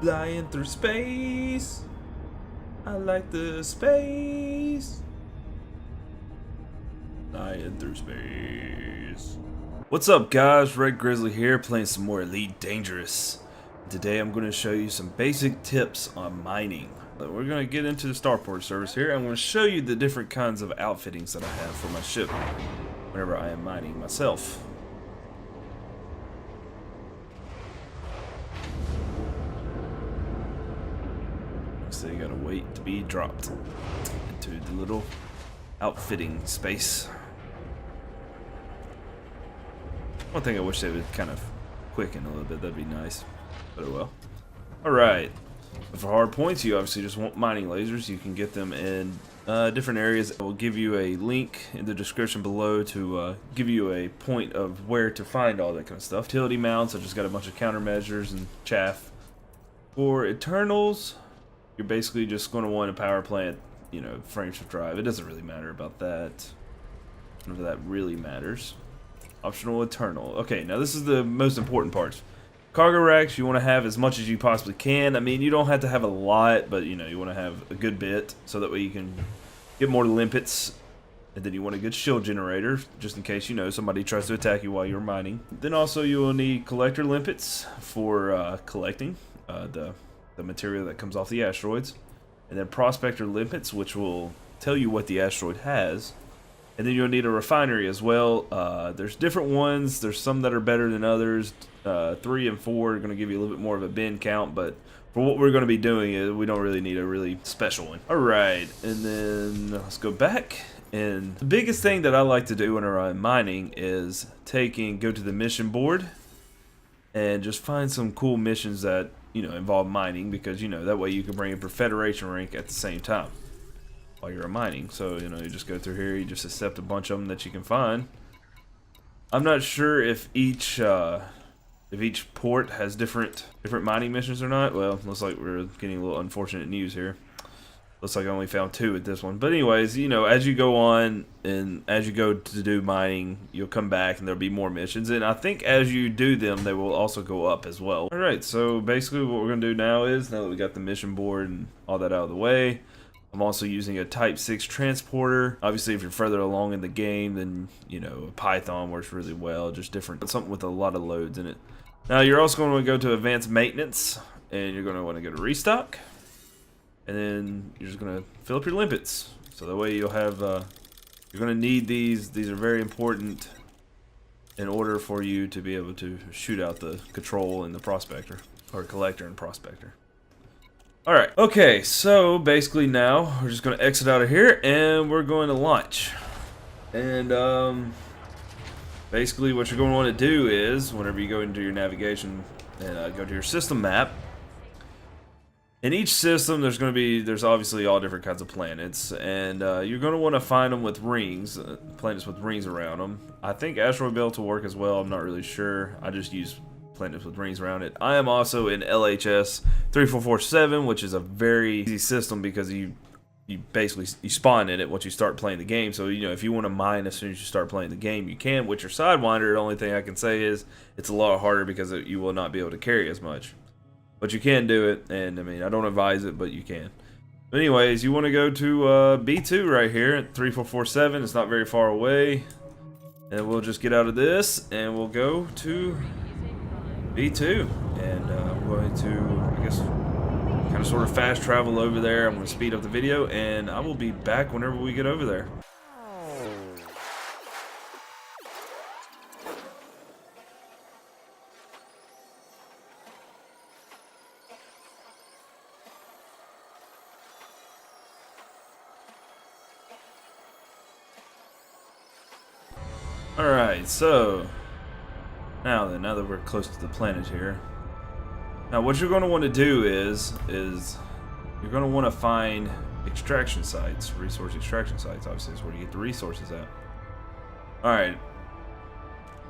Flying through space. I like the space. Flying through space. What's up, guys? Red Grizzly here, playing some more Elite Dangerous. Today I'm going to show you some basic tips on mining. We're going to get into the starport service here. I'm going to show you the different kinds of outfittings that I have for my ship whenever I am mining myself. So you gotta wait to be dropped into the little outfitting space. One thing I wish they would kind of quicken a little bit, that'd be nice, but oh well. Alright, for hard points you obviously just want mining lasers. You can get them in different areas. I will give you a link in the description below to give you a point of where to find all that kind of stuff. Utility mounts, I just got a bunch of countermeasures and chaff. For Eternals, you're basically just going to want a power plant, you know, frameshift drive. It doesn't really matter about that. None of that really matters. Optional Eternal. Okay, now this is the most important parts. Cargo racks, you want to have as much as you possibly can. I mean, you don't have to have a lot, but, you know, you want to have a good bit so that way you can get more limpets. And then you want a good shield generator, just in case, you know, somebody tries to attack you while you're mining. Then also you will need collector limpets for collecting the material that comes off the asteroids, and then prospector limpets, which will tell you what the asteroid has. And then you'll need a refinery as well. There's different ones. There's some that are better than others. 3 and 4 are going to give you a little bit more of a bin count, but for what we're going to be doing, we don't really need a really special one. Alright, and then let's go back. And the biggest thing that I like to do whenever I'm mining is go to the mission board and just find some cool missions that, you know, involve mining, because, you know, that way you can bring up your Federation rank at the same time while you're mining. So, you know, you just go through here, you just accept a bunch of them that you can find. I'm not sure if each port has different mining missions or not. Well, looks like we're getting a little unfortunate news here. Looks like I only found 2 at this one. But anyways, you know, as you go on and as you go to do mining, you'll come back and there'll be more missions. And I think as you do them, they will also go up as well. Alright, so basically what we're going to do now is, now that we got the mission board and all that out of the way, I'm also using a Type 6 transporter. Obviously, if you're further along in the game, then, you know, a Python works really well. Just something with a lot of loads in it. Now, you're also going to go to Advanced Maintenance, and you're going to want to go to Restock. And then you're just going to fill up your limpets. So that way you'll have, you're going to need these. These are very important in order for you to be able to shoot out the control and the prospector, or collector and prospector. Alright, okay, so basically now we're just going to exit out of here and we're going to launch. And basically what you're going to want to do is, whenever you go into your navigation and go to your system map, in each system, there's obviously all different kinds of planets, and you're going to want to find them with rings, planets with rings around them. I think asteroid belt will work as well. I'm not really sure. I just use planets with rings around it. I am also in LHS 3447, which is a very easy system because you basically spawn in it once you start playing the game. So, you know, if you want to mine as soon as you start playing the game, you can. With your Sidewinder, the only thing I can say is it's a lot harder because you will not be able to carry as much. But you can do it, and I mean, I don't advise it, but you can. But anyways, you want to go to B2 right here at 3447. It's not very far away. And we'll just get out of this, and we'll go to B2. And I'm going to, I guess, kind of sort of fast travel over there. I'm going to speed up the video, and I will be back whenever we get over there. Alright, so now that we're close to the planet here, now what you're going to want to do is you're going to want to find extraction sites, resource extraction sites. Obviously, is where you get the resources at. Alright,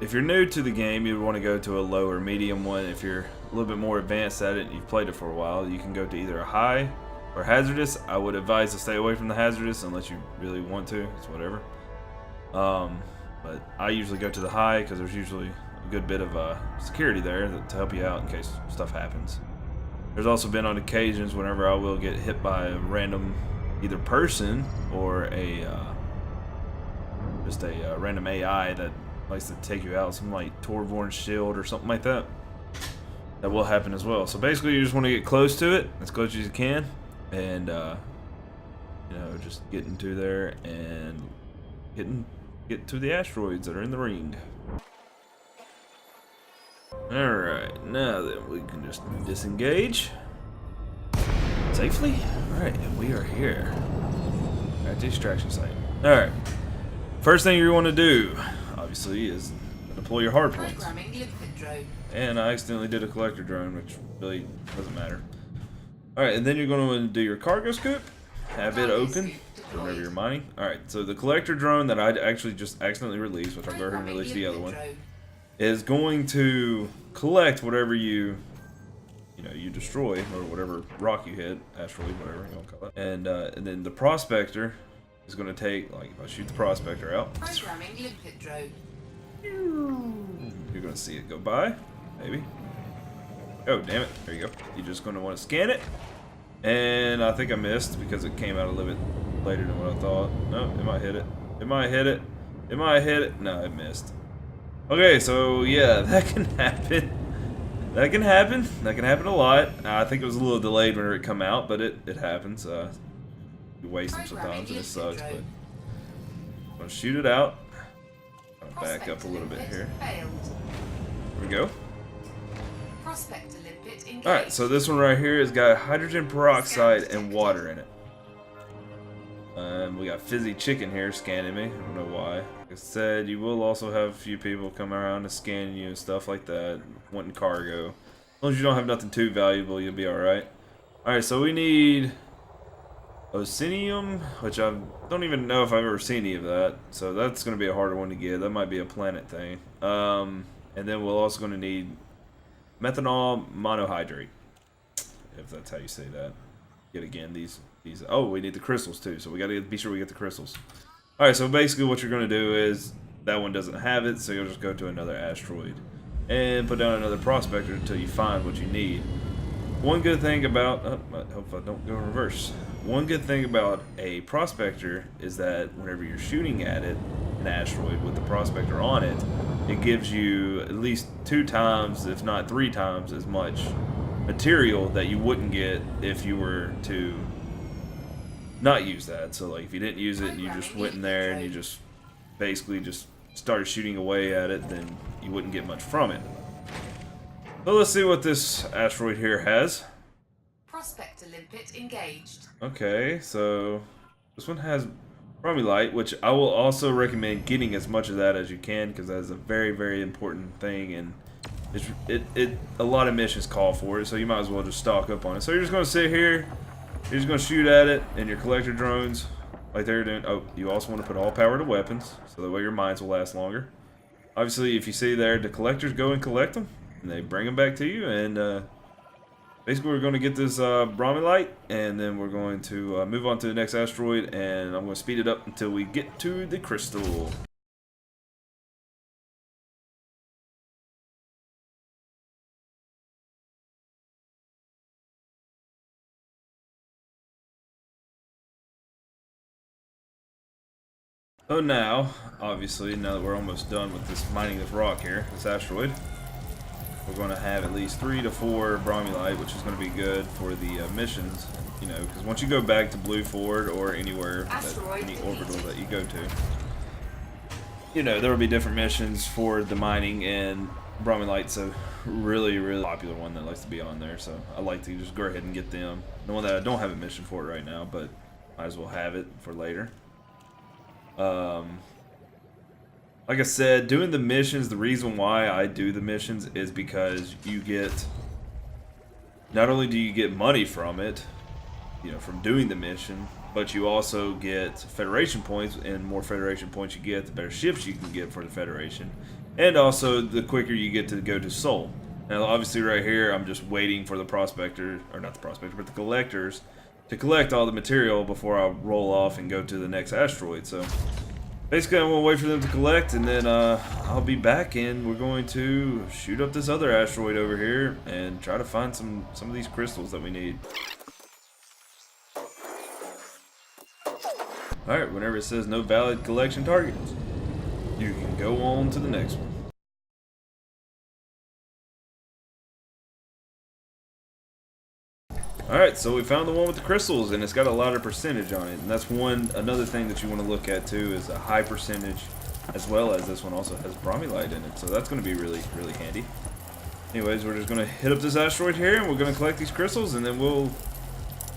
if you're new to the game, you want to go to a low or medium one. If you're a little bit more advanced at it and you've played it for a while, you can go to either a high or hazardous. I would advise to stay away from the hazardous unless you really want to. It's whatever. But I usually go to the high because there's usually a good bit of security there to help you out in case stuff happens. There's also been on occasions whenever I will get hit by a random either person or a just a random AI that likes to take you out, something like Torvorn's shield or something like that. That will happen as well. So basically, you just want to get close to it, as close as you can, and you know, just get into there and get to the asteroids that are in the ring. All right, now then we can just disengage safely. All right, and we are here at the extraction site. All right, first thing you want to do, obviously, is deploy your hard points. And I accidentally did a collector drone, which really doesn't matter. Alright, and then you're going to want to do your cargo scoop, have it open whenever you're mining. Alright, so the collector drone that I actually just accidentally released, which I'll go ahead and release the other one, is going to collect whatever you destroy, or whatever rock you hit, asteroid, whatever you want to call it. And then the prospector is going to take, like, if I shoot the prospector out, you're going to see it go by. Maybe. Oh, damn it. There you go. You're just going to want to scan it. And I think I missed because it came out a little bit later than what I thought. No, it might hit it. It might hit it. It might hit it. No, it missed. Okay, so yeah, that can happen. That can happen. That can happen a lot. I think it was a little delayed whenever it come out, but it happens. You waste them sometimes and it sucks, but I'm going to shoot it out. I'll back up a little bit here. There we go. Alright, so this one right here has got hydrogen peroxide and water in it. We got fizzy chicken here scanning me. I don't know why. Like I said, you will also have a few people come around to scan you and stuff like that, wanting cargo. As long as you don't have nothing too valuable, you'll be alright. Alright, so we need Osinium, which I don't even know if I've ever seen any of that. So that's going to be a harder one to get. That might be a planet thing. And then we're also going to need methanol monohydrate, if that's how you say that. Yet again, these. Oh, we need the crystals too, so we got to be sure we get the crystals. All right, so basically what you're going to do is that one doesn't have it, so you'll just go to another asteroid and put down another prospector until you find what you need. One good thing about I hope I don't go in reverse. One good thing about a prospector is that whenever you're shooting at it, an asteroid with the prospector on it, it gives you at least 2 times, if not 3 times, as much material that you wouldn't get if you were to not use that. So like if you didn't use it and you just went in there and you just basically just started shooting away at it, then you wouldn't get much from it. So let's see what this asteroid here has. Prospector limpet engaged. Okay, so this one has bromelight, which I will also recommend getting as much of that as you can, because that is a very, very important thing, and a lot of missions call for it, so you might as well just stock up on it. So you're just going to sit here, you're just going to shoot at it, and your collector drones, like they're doing. Oh, you also want to put all power to weapons, so that way your mines will last longer. Obviously, if you see there, the collectors go and collect them, and they bring them back to you, and basically we're going to get this bromelight, and then we're going to move on to the next asteroid, and I'm going to speed it up until we get to the crystal. So now, obviously, now that we're almost done with this mining this rock here, this asteroid, we're going to have at least 3 to 4 bromelight, which is going to be good for the missions, you know, because once you go back to Blue Ford or anywhere, any orbital that you go to, you know, there will be different missions for the mining, and bromelight's a really, really popular one that likes to be on there, so I like to just go ahead and get them. Knowing that I don't have a mission for it right now, but might as well have it for later. Like I said, doing the missions, the reason why I do the missions is because you get, not only do you get money from it, you know, from doing the mission, but you also get Federation points, and more Federation points you get, the better ships you can get for the Federation, and also the quicker you get to go to Sol. Now obviously right here I'm just waiting for the prospector, or not the prospector, but the collectors to collect all the material before I roll off and go to the next asteroid. So basically I'm gonna wait for them to collect, and then I'll be back, and we're going to shoot up this other asteroid over here and try to find some of these crystals that we need. Alright, whenever it says no valid collection targets, you can go on to the next one. Alright, so we found the one with the crystals, and it's got a lot of percentage on it, and that's another thing that you want to look at too, is a high percentage, as well as this one also has bromylite in it, so that's going to be really handy. Anyways, we're just going to hit up this asteroid here, and we're going to collect these crystals, and then we'll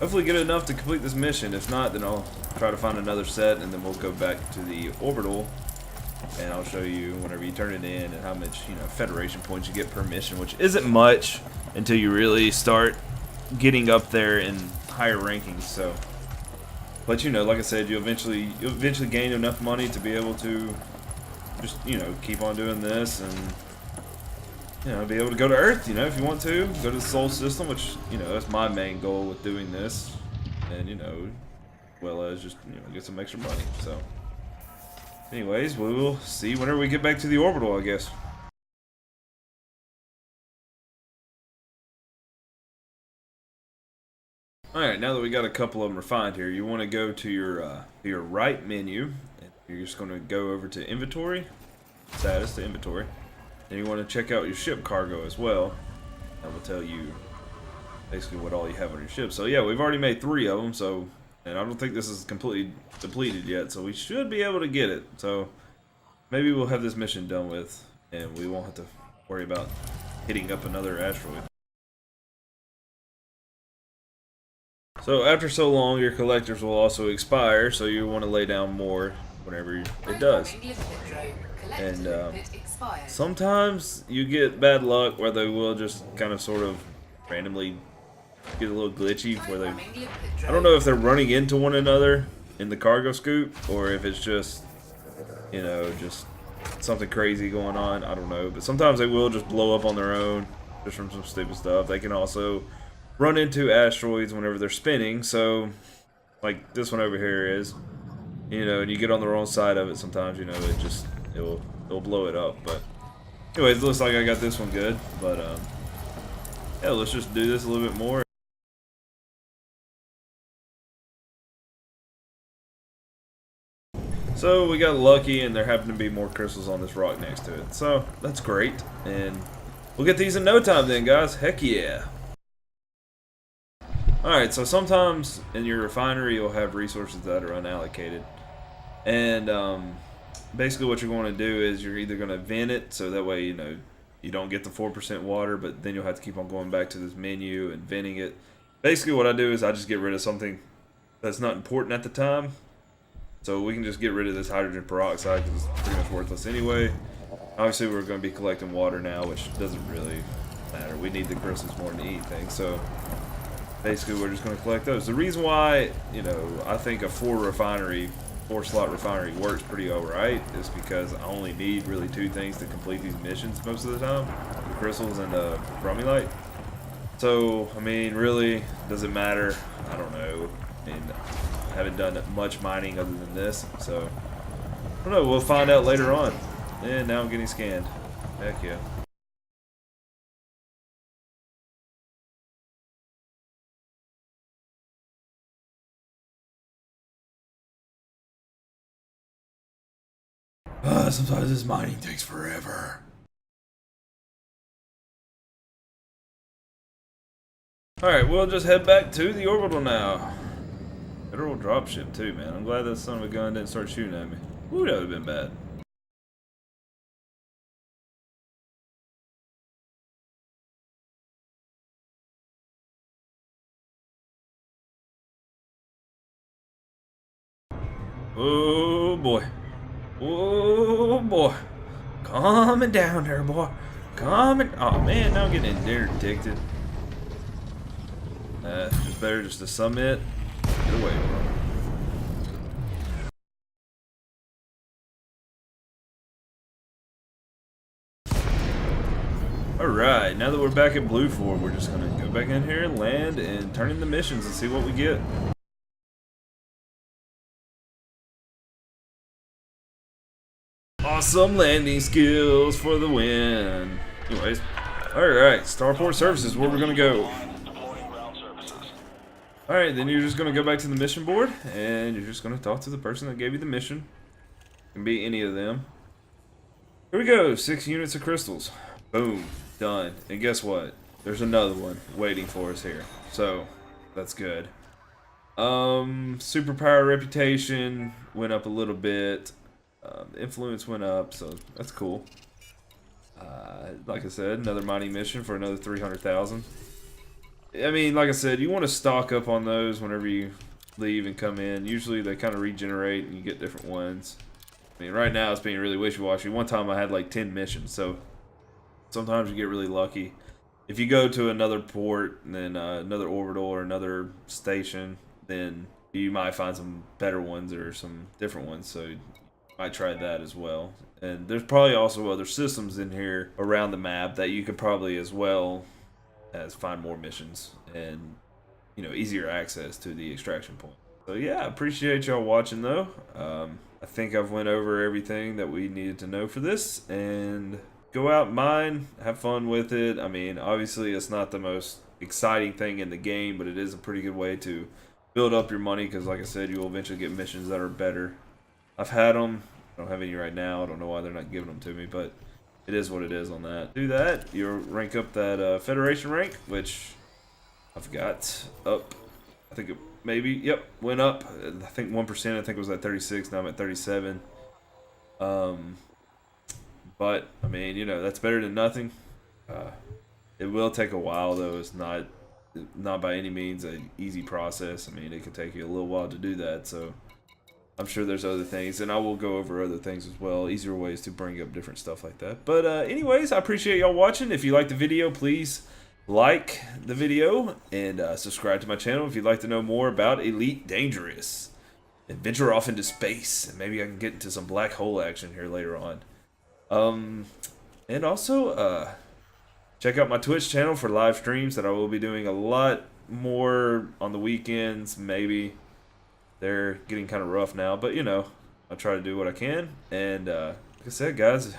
hopefully get enough to complete this mission. If not, then I'll try to find another set, and then we'll go back to the orbital, and I'll show you whenever you turn it in and how much, you know, Federation points you get per mission, which isn't much until you really start getting up there in higher rankings. So, but you know, like I said, you'll eventually gain enough money to be able to just, you know, keep on doing this, and you know, be able to go to Earth, you know, if you want to go to the Solar System, which, you know, that's my main goal with doing this, and you know, well as just, you know, get some extra money. So anyways, we will see whenever we get back to the orbital, I guess. Alright, now that we got a couple of them refined here, you want to go to your right menu, and you're just going to go over to inventory, status to inventory, and you want to check out your ship cargo as well. That will tell you basically what all you have on your ship. So yeah, we've already made 3 of them, so, and I don't think this is completely depleted yet, so we should be able to get it. So maybe we'll have this mission done with, and we won't have to worry about hitting up another asteroid. So after so long, your collectors will also expire, so you want to lay down more whenever it does. And sometimes you get bad luck where they will just kind of sort of randomly get a little glitchy, where they, I don't know if they're running into one another in the cargo scoop, or if it's just, you know, just something crazy going on. I don't know, but sometimes they will just blow up on their own just from some stupid stuff. They can also run into asteroids whenever they're spinning, so like this one over here is, you know, and you get on the wrong side of it sometimes, you know, it'll blow it up. But anyways, it looks like I got this one good, but yeah, let's just do this a little bit more. So we got lucky, and there happen to be more crystals on this rock next to it, so that's great, and we'll get these in no time then, guys. Heck yeah. Alright, so sometimes in your refinery you'll have resources that are unallocated, and basically what you're going to do is you're either going to vent it, so that way, you know, you don't get the 4% water, but then you'll have to keep on going back to this menu and venting it. Basically what I do is I just get rid of something that's not important at the time, so we can just get rid of this hydrogen peroxide because it's pretty much worthless anyway. Obviously we're going to be collecting water now, which doesn't really matter. We need the crystals more than anything, so basically we're just going to collect those. The reason why, you know, I think a 4-slot refinery works pretty alright is because I only need really 2 things to complete these missions most of the time: the crystals and the bromylite. So, I mean, really, does it matter? I don't know. I mean, I haven't done much mining other than this, so I don't know, we'll find out later on. And now I'm getting scanned. Heck yeah. Sometimes this mining takes forever. Alright, we'll just head back to the orbital now. Federal dropship too, man. I'm glad that son of a gun didn't start shooting at me. Ooh, that would have been bad. Oh boy. Oh boy. Calming down there, boy. Calming. Oh man, now I'm getting interdicted. Just better just to submit. Get away, bro. Alright, now that we're back at Blue Fort, we're just gonna go back in here, land, and turn in the missions and see what we get. Awesome landing skills for the win. Anyways, alright, Starport Services, where we're gonna go. Alright, then you're just gonna go back to the mission board, and you're just gonna talk to the person that gave you the mission. It can be any of them. Here we go, 6 units of crystals. Boom, done. And guess what? There's another one waiting for us here. So, that's good. Superpower reputation went up a little bit. Influence went up, so that's cool. Like I said, another mining mission for another 300,000. I mean, like I said, you want to stock up on those whenever you leave and come in. Usually they kind of regenerate and you get different ones. I mean, right now it's being really wishy-washy. One time I had like 10 missions, so sometimes you get really lucky. If you go to another port, and then another orbital or another station, then you might find some better ones or some different ones, so you might try that as well. And there's probably also other systems in here around the map that you could probably as well as find more missions and, you know, easier access to the extraction point. So yeah, I appreciate y'all watching though. I think I've went over everything that we needed to know for this, and go out, mine, have fun with it. I mean, obviously it's not the most exciting thing in the game, but it is a pretty good way to build up your money, because like I said, you will eventually get missions that are better. I've had them. I don't have any right now. I don't know why they're not giving them to me, but it is what it is on that. Do that, you'll rank up that Federation rank, which I've got up. I think it maybe, yep, went up. I think 1%, I think it was at 36, now I'm at 37. But, I mean, you know, that's better than nothing. It will take a while, though. It's not by any means an easy process. I mean, it could take you a little while to do that, so I'm sure there's other things, and I will go over other things as well, easier ways to bring up different stuff like that. But anyways, I appreciate y'all watching. If you like the video, please like the video and subscribe to my channel if you'd like to know more about Elite Dangerous and venture off into space, and maybe I can get into some black hole action here later on. And also check out my Twitch channel for live streams that I will be doing a lot more on the weekends. Maybe they're getting kind of rough now, but you know, I'll try to do what I can. And like I said, guys,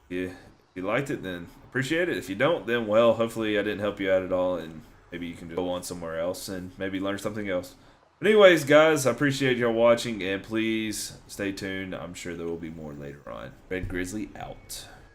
if you liked it, then appreciate it. If you don't, then well, hopefully I didn't help you out at all, and maybe you can just go on somewhere else and maybe learn something else. But anyways, guys, I appreciate y'all watching, and please stay tuned. I'm sure there will be more later on. Red Grizzly out.